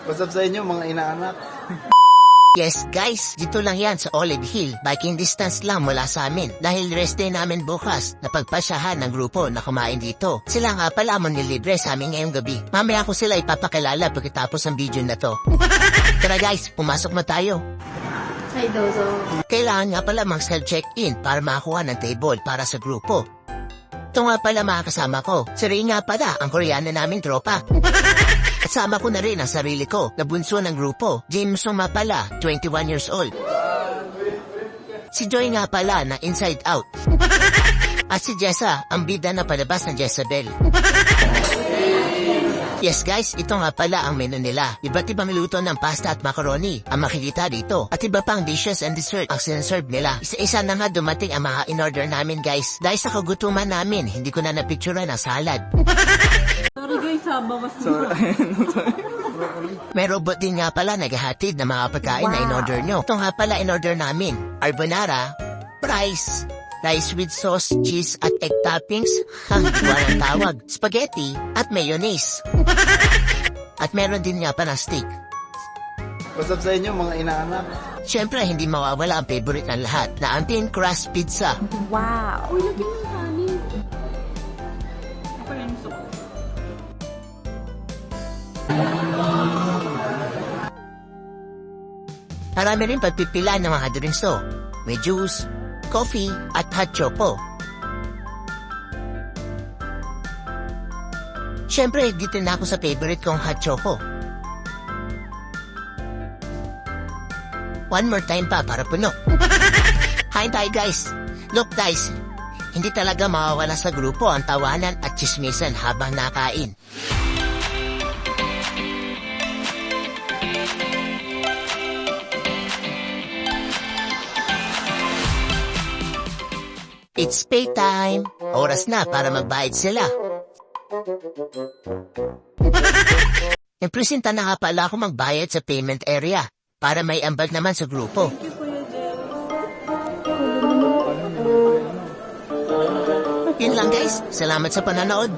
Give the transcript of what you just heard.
What's up sa inyo mga inaanak? Yes guys, dito lang yan sa Olive Hill. Biking distance lang mula sa amin. Dahil rest day namin bukas, napagpasyahan ng grupo na kumain dito. Sila nga pala mo nilibre sa amin ngayong gabi. Mamaya ko sila ipapakilala pagkatapos ng video na to. Tara guys, pumasok na tayo. Ay, dozo. Kailangan nga pala mag-self-check-in para makakuha ng table para sa grupo. Ito nga pala mga kasama ko. Si Ray nga pala, ang koreana naming tropa. Kasama ko na rin ang sarili ko, na bunso ng grupo. James nga pala, 21 years old. Si Joy nga pala na inside out. At si Jessa, ang bida na palabas ng Jezebel. Yes guys, ito nga pala ang menu nila. Iba't ibang luto ng pasta at macaroni ang makikita dito. At iba pang dishes and dessert ang sinaserve nila. Isa-isa na nga dumating ang mga in-order namin guys. Dahil sa kagutuman namin, hindi ko na napicturean ang salad. Sorry guys, bawas mo. May robot din nga pala naghahatid ng mga pagkain na in-order nyo. Ito nga pala in-order namin. Carbonara, rice with sauce, cheese at egg toppings, walang tawag, spaghetti at mayonnaise. At meron din nga pa na steak. What's up sa inyo mga inaanak? Siyempre hindi mawawala ang favorite ng lahat na ang thin crust pizza. Wow. Uy, lagyan ng kanin. Ako yan gusto ko. Marami rin pagpipila ng mga drinks to. May juice, coffee at hot choco. Siyempre, dito na ako sa favorite kong hot choco. One more time pa para puno. Hi tayo guys. Look guys, hindi talaga mawawala sa grupo ang tawanan at chismisan habang nakain. It's pay time. Oras na para magbayad sila. Impresenta na nga pala ako magbayad sa payment area para may ambag naman sa grupo. Yun lang guys. Salamat sa pananood.